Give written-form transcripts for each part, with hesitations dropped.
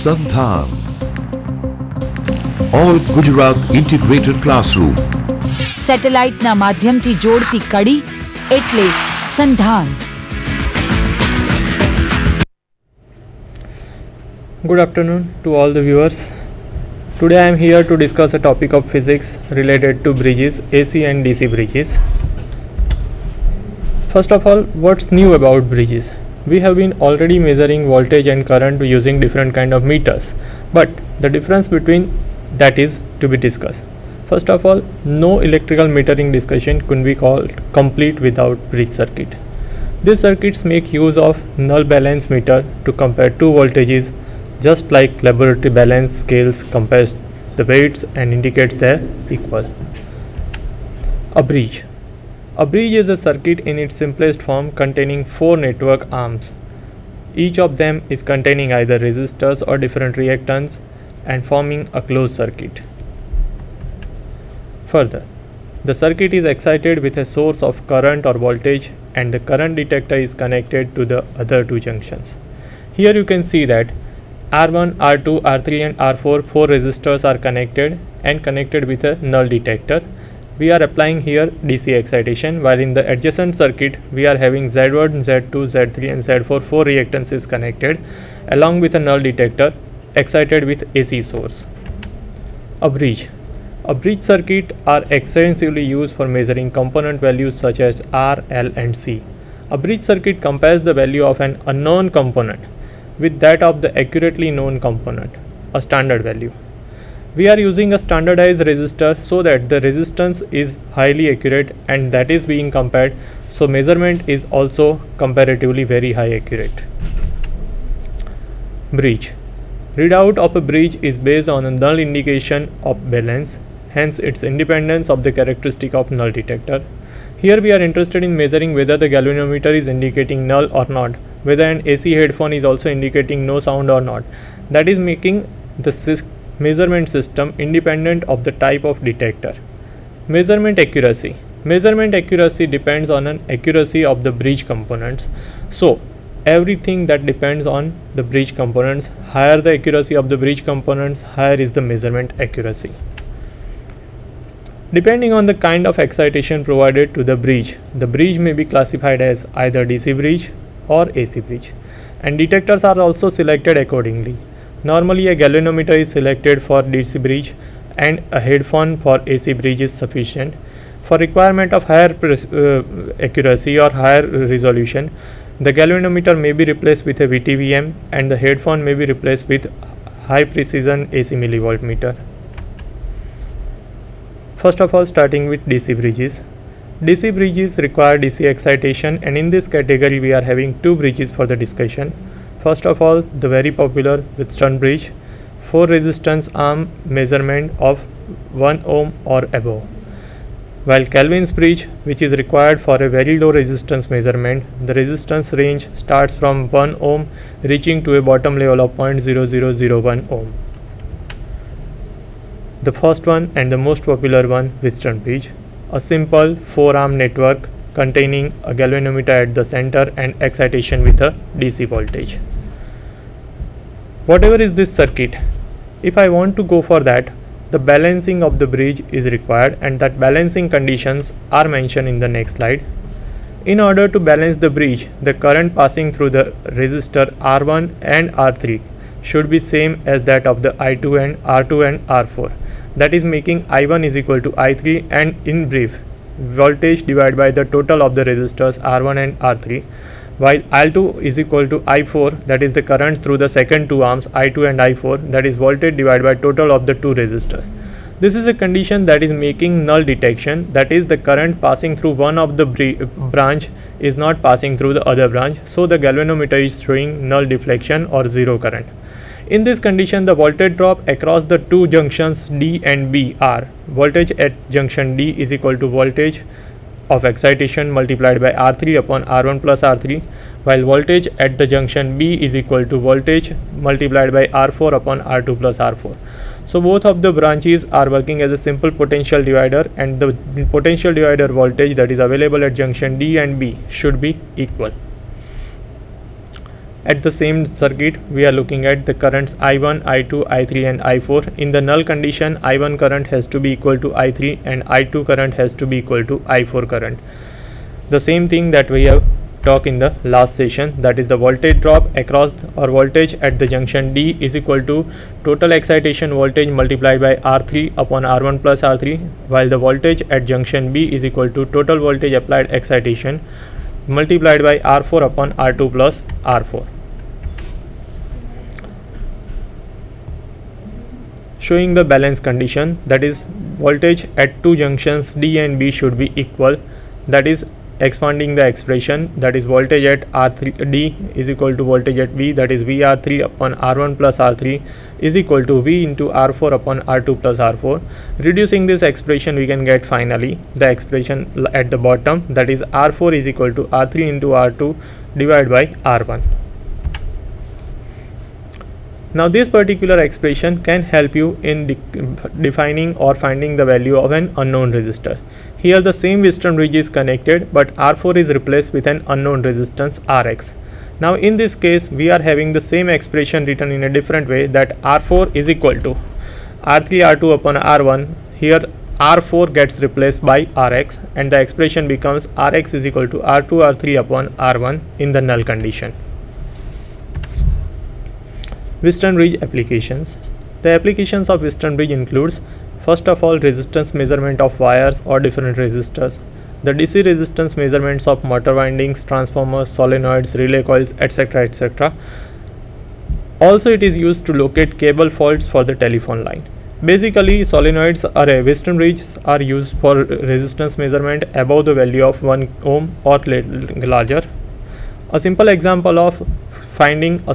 સંધાન all Gujarat integrated classroom સેટેલાઇટના માધ્યમથી જોડતી કડી એટલે સંધાન. Good afternoon to all the viewers. Today I am here to discuss a topic of physics related to bridges, AC and DC bridges. First of all, what's new about bridges? We have been already measuring voltage and current using different kind of meters, but the difference between that is to be discussed. First of all, no electrical metering discussion could be called complete without bridge circuit. These circuits make use of null balance meter to compare two voltages, just like laboratory balance scales compares the weights and indicates their equal. A bridge. A bridge is a circuit in its simplest form containing four network arms. Each of them is containing either resistors or different reactants and forming a closed circuit. Further, the circuit is excited with a source of current or voltage and the current detector is connected to the other two junctions. Here you can see that R1, R2, R3 and R4 four resistors are connected and connected with a null detector. We are applying here DC excitation, while in the adjacent circuit we are having Z1, Z2, Z3 and Z4 four reactances connected along with a null detector excited with AC source. A bridge. A bridge circuit are extensively used for measuring component values such as R, L and C. A bridge circuit compares the value of an unknown component with that of the accurately known component, a standard value. We are using a standardized resistor so that the resistance is highly accurate and that is being compared, so measurement is also comparatively very high accurate. Bridge. Readout of a bridge is based on a null indication of balance, hence its independence of the characteristic of null detector. Here we are interested in measuring whether the galvanometer is indicating null or not, whether an AC headphone is also indicating no sound or not. That is making the measurement system independent of the type of detector. Measurement accuracy. Measurement accuracy depends on an accuracy of the bridge components. So everything that depends on the bridge components, higher the accuracy of the bridge components, higher is the measurement accuracy. Depending on the kind of excitation provided to the bridge may be classified as either DC bridge or AC bridge, and detectors are also selected accordingly. Normally a galvanometer is selected for DC bridge and a headphone for AC bridge is sufficient. For requirement of higher accuracy or higher resolution, the galvanometer may be replaced with a VTVM and the headphone may be replaced with high precision AC millivolt meter. First of all, starting with DC bridges. DC bridges require DC excitation, and in this category we are having two bridges for the discussion. First of all, the very popular Wheatstone bridge, 4 resistance arm measurement of 1 ohm or above. While Kelvin's bridge, which is required for a very low resistance measurement, the resistance range starts from 1 ohm reaching to a bottom level of 0.0001 ohm. The first one and the most popular one, Wheatstone bridge, a simple 4-arm network containing a galvanometer at the center and excitation with a DC voltage. Whatever is this circuit, if I want to go for that, the balancing of the bridge is required and that balancing conditions are mentioned in the next slide. In order to balance the bridge, the current passing through the resistor R1 and R3 should be same as that of the I2 and R2 and R4. That is making I1 is equal to I3, and in brief, voltage divided by the total of the resistors R1 and R3, while I2 is equal to I4, that is the currents through the second two arms I2 and I4, that is voltage divided by total of the two resistors. This is a condition that is making null detection, that is the current passing through one of the branch is not passing through the other branch, so the galvanometer is showing null deflection or zero current. In this condition, the voltage drop across the two junctions D and B are voltage at junction D is equal to voltage of excitation multiplied by R3 upon R1 plus R3, while voltage at the junction B is equal to voltage multiplied by R4 upon R2 plus R4. So both of the branches are working as a simple potential divider, and the potential divider voltage that is available at junction D and B should be equal. At the same circuit, we are looking at the currents I1, I2, I3 and I4. In the null condition, I1 current has to be equal to I3 and I2 current has to be equal to I4 current. The same thing that we have talked in the last session, that is the voltage drop across or voltage at the junction D is equal to total excitation voltage multiplied by R3 upon R1 plus R3, while the voltage at junction B is equal to total voltage applied excitation multiplied by R4 upon R2 plus R4. Showing the balance condition, that is voltage at two junctions D and B should be equal, that is expanding the expression, that is voltage at R3 D is equal to voltage at B, that is VR3 upon R1 plus R3 is equal to V into R4 upon R2 plus R4. Reducing this expression, we can get finally the expression at the bottom, that is R4 is equal to R3 into R2 divided by R1. Now this particular expression can help you in defining or finding the value of an unknown resistor. Here the same Wheatstone bridge is connected, but R4 is replaced with an unknown resistance Rx. Now in this case, we are having the same expression written in a different way, that R4 is equal to R3 R2 upon R1. Here R4 gets replaced by Rx and the expression becomes Rx is equal to R2 R3 upon R1 in the null condition. Wheatstone bridge applications. The applications of Wheatstone bridge includes, first of all, resistance measurement of wires or different resistors, the DC resistance measurements of motor windings, transformers, solenoids, relay coils, etc. etc. Also it is used to locate cable faults for the telephone line. Basically, solenoids or Wheatstone bridges are used for resistance measurement above the value of 1 ohm or larger. A simple example of finding a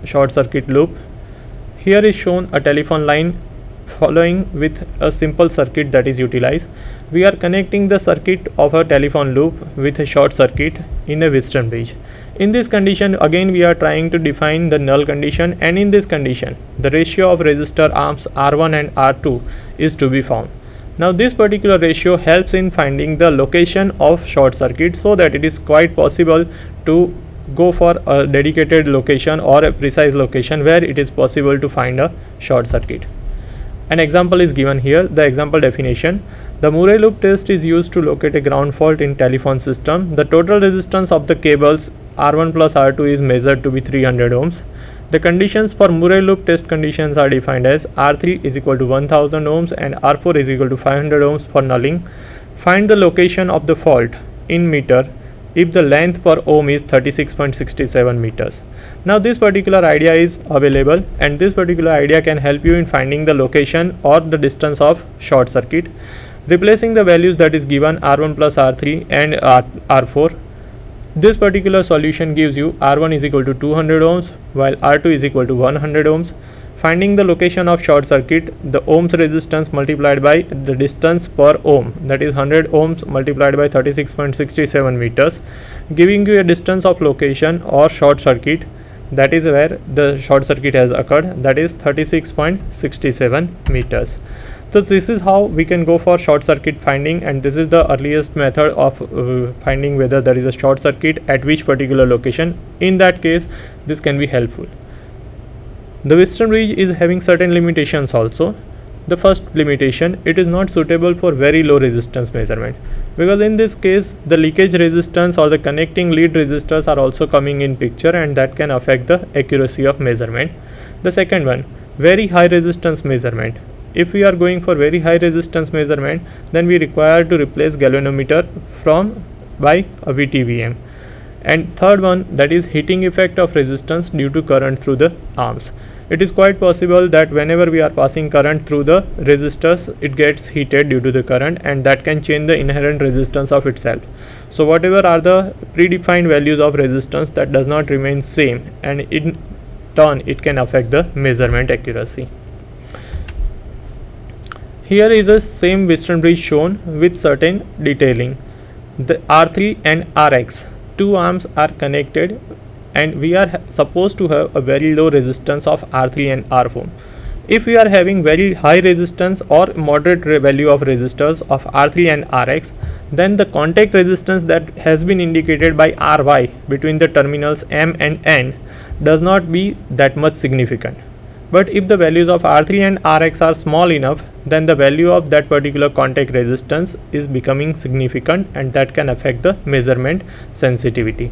short circuit loop. Here is shown a telephone line following with a simple circuit that is utilized. We are connecting the circuit of a telephone loop with a short circuit in a Wheatstone bridge. In this condition, again we are trying to define the null condition, and in this condition the ratio of resistor arms R1 and R2 is to be found. Now this particular ratio helps in finding the location of short circuit, so that it is quite possible to go for a dedicated location or a precise location where it is possible to find a short circuit. An example is given here. The example definition: the Murray loop test is used to locate a ground fault in telephone system. The total resistance of the cables R1 plus R2 is measured to be 300 ohms. The conditions for Murray loop test conditions are defined as R3 is equal to 1000 ohms and R4 is equal to 500 ohms for nulling. Find the location of the fault in meter if the length per ohm is 36.67 meters. Now this particular idea is available, and this particular idea can help you in finding the location or the distance of short circuit. Replacing the values that is given R1 plus R3 and R4, this particular solution gives you R1 is equal to 200 ohms while R2 is equal to 100 ohms. Finding the location of short circuit, the ohms resistance multiplied by the distance per ohm, that is 100 ohms multiplied by 36.67 meters, giving you a distance of location or short circuit, that is where the short circuit has occurred, that is 36.67 meters. So this is how we can go for short circuit finding, and this is the earliest method of finding whether there is a short circuit at which particular location. In that case, this can be helpful. The Wheatstone bridge is having certain limitations also. The first limitation, it is not suitable for very low resistance measurement, because in this case the leakage resistance or the connecting lead resistors are also coming in picture, and that can affect the accuracy of measurement. The second one, very high resistance measurement. If we are going for very high resistance measurement, then we require to replace galvanometer by a VTVM. And third one, that is heating effect of resistance due to current through the arms. It is quite possible that whenever we are passing current through the resistors, it gets heated due to the current, and that can change the inherent resistance of itself. So whatever are the predefined values of resistance, that does not remain same, and in turn it can affect the measurement accuracy. Here is a same Wheatstone bridge shown with certain detailing. The R3 and Rx, two arms are connected, and we are supposed to have a very low resistance of R3 and R4. If we are having very high resistance or moderate value of resistors of R3 and Rx, then the contact resistance that has been indicated by Ry between the terminals M and N does not be that much significant. But if the values of R3 and Rx are small enough, then the value of that particular contact resistance is becoming significant, and that can affect the measurement sensitivity.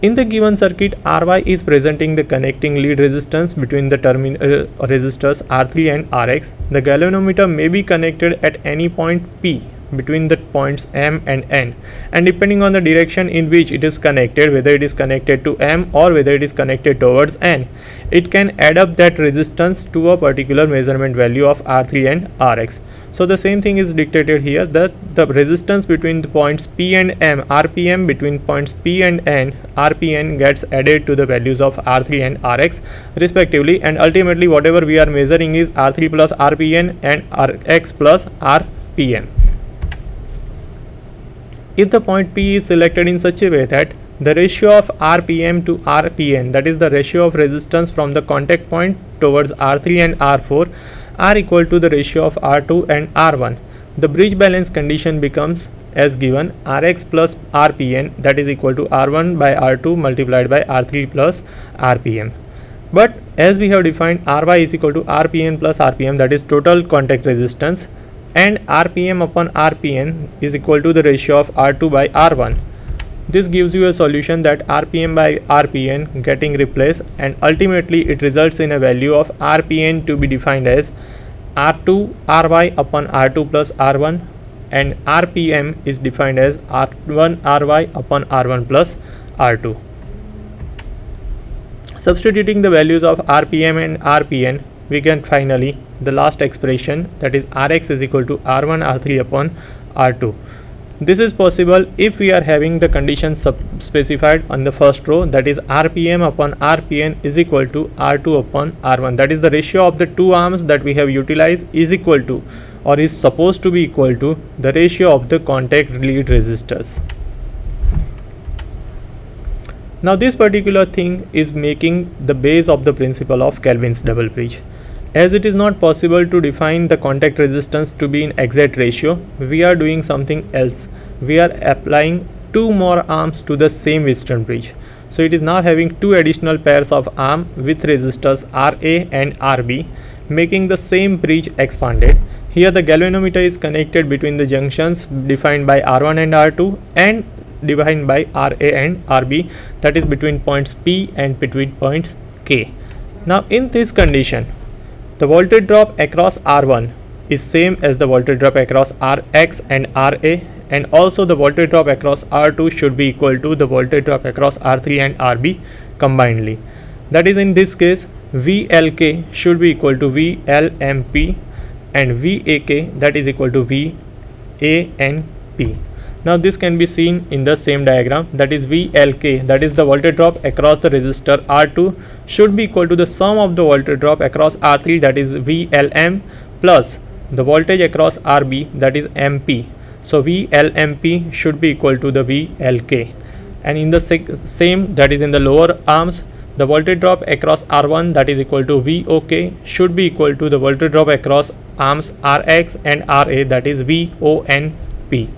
In the given circuit, Ry is presenting the connecting lead resistance between the terminal resistors R3 and Rx. The galvanometer may be connected at any point P between the points M and N, and depending on the direction in which it is connected, whether it is connected to M or whether it is connected towards N, it can add up that resistance to a particular measurement value of R3 and Rx. So the same thing is dictated here, that the resistance between the points P and M, RPM between points P and N, RPN, gets added to the values of R3 and Rx respectively, and ultimately whatever we are measuring is R3 plus RPN and Rx plus RPM. If the point P is selected in such a way that the ratio of RPM to RPN, that is the ratio of resistance from the contact point towards R3 and R4, are equal to the ratio of R2 and R1, the bridge balance condition becomes as given: Rx plus RPN, that is equal to R1 by R2 multiplied by R3 plus RPM. But as we have defined, Ry is equal to RPN plus RPM, that is total contact resistance, and RPM upon RPN is equal to the ratio of R2 by R1. This gives you a solution that RPM by RPN getting replaced, and ultimately it results in a value of RPN to be defined as R2 Ry upon R2 plus R1, and RPM is defined as R1 Ry upon R1 plus R2. Substituting the values of RPM and RPN, we get finally the last expression, that is Rx is equal to R1 R3 upon R2. This is possible if we are having the condition specified on the first row, that is RPM upon RPN is equal to R2 upon R1, that is the ratio of the two arms that we have utilized is equal to, or is supposed to be equal to, the ratio of the contact lead resistors. Now this particular thing is making the base of the principle of Kelvin's double bridge. As it is not possible to define the contact resistance to be in exact ratio, we are doing something else. We are applying two more arms to the same Wheatstone bridge. So it is now having two additional pairs of arm with resistors Ra and Rb, making the same bridge expanded. Here the galvanometer is connected between the junctions defined by R1 and R2 and defined by Ra and Rb, that is between points P and between points K. Now in this condition, the voltage drop across R1 is same as the voltage drop across Rx and Ra, and also the voltage drop across R2 should be equal to the voltage drop across R3 and Rb combinedly. That is, in this case VLK should be equal to VLMP and VAK, that is equal to VANP. Now this can be seen in the same diagram, that is VLK, that is the voltage drop across the resistor R2 should be equal to the sum of the voltage drop across R3, that is VLM, plus the voltage across Rb, that is MP. So VLMP should be equal to the VLK, and in the same, that is in the lower arms, the voltage drop across R1, that is equal to VOK, should be equal to the voltage drop across arms Rx and Ra, that is VONP.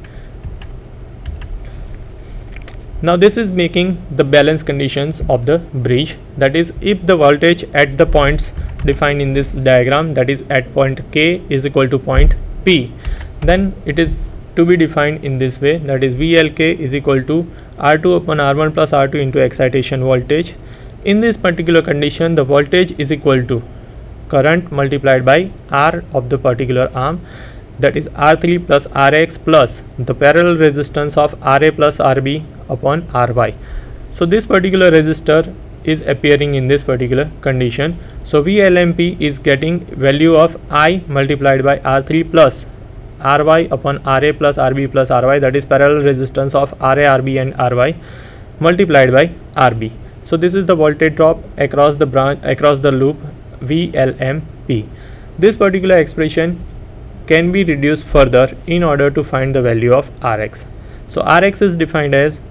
Now this is making the balance conditions of the bridge, that is if the voltage at the points defined in this diagram, that is at point K is equal to point P, then it is to be defined in this way, that is VLK is equal to R2 upon R1 plus R2 into excitation voltage. In this particular condition, the voltage is equal to current multiplied by R of the particular arm, that is R3 plus Rx plus the parallel resistance of Ra plus Rb upon Ry. So this particular resistor is appearing in this particular condition. So VLMP is getting value of I multiplied by R3 plus Ry upon Ra plus Rb plus Ry, that is parallel resistance of Ra, Rb and Ry multiplied by Rb. So this is the voltage drop across the branch, across the loop, VLMP. This particular expression can be reduced further in order to find the value of Rx. So Rx is defined as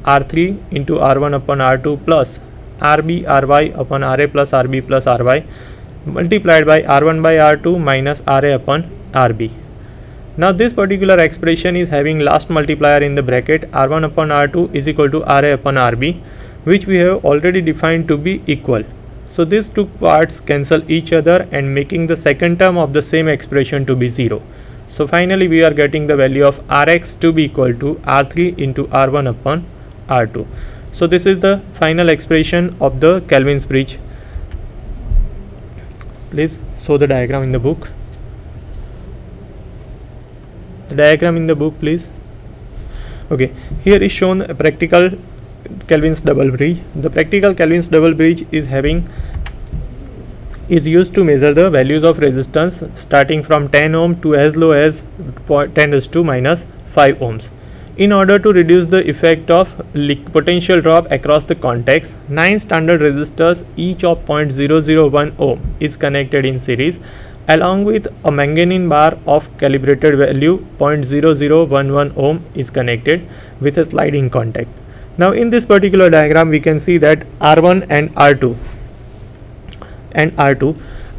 R3 into R1 upon R2 plus Rb Ry upon Ra plus Rb plus Ry multiplied by R1 by R2 minus Ra upon Rb. Now this particular expression is having last multiplier in the bracket R1 upon R2 is equal to RA upon RB, which we have already defined to be equal. So these two parts cancel each other and making the second term of the same expression to be 0. So finally we are getting the value of Rx to be equal to R3 into R1 upon R2. So this is the final expression of the Kelvin's bridge. Please show the diagram in the book. The diagram in the book, please. Okay, here is shown a practical Kelvin's double bridge. The practical Kelvin's double bridge is used to measure the values of resistance starting from 10 ohm to as low as 10⁻⁵ ohms. In order to reduce the effect of potential drop across the contacts, 9 standard resistors each of 0.001 ohm is connected in series along with a manganese bar of calibrated value 0.0011 ohm is connected with a sliding contact. Now in this particular diagram we can see that R1 and R2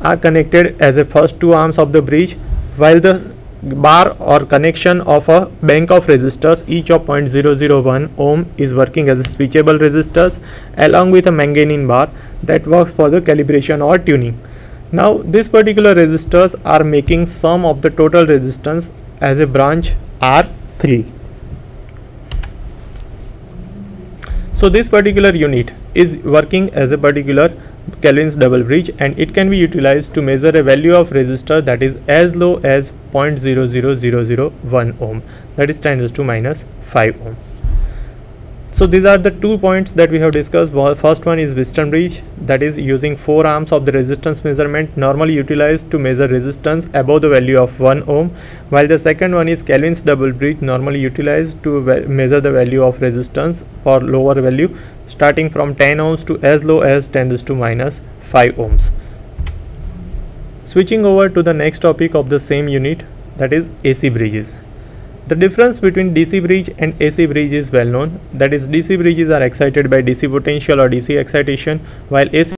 are connected as a first two arms of the bridge, while the bar or connection of a bank of resistors each of 0.001 ohm is working as a switchable resistors along with a manganese bar that works for the calibration or tuning. Now these particular resistors are making sum of the total resistance as a branch R3. So this particular unit is working as a particular Kelvin's double bridge, and it can be utilized to measure a value of resistor that is as low as 0.00001 ohm, that is 10⁻⁵ ohm. So these are the 2 points that we have discussed. First one is Wheatstone bridge, that is using 4 arms of the resistance measurement normally utilized to measure resistance above the value of 1 ohm, while the second one is Kelvin's double bridge normally utilized to measure the value of resistance for lower value starting from 10 ohms to as low as 10⁻⁵ ohms. Switching over to the next topic of the same unit, that is AC bridges. The difference between DC bridge and AC bridge is well known, that is DC bridges are excited by DC potential or DC excitation, while AC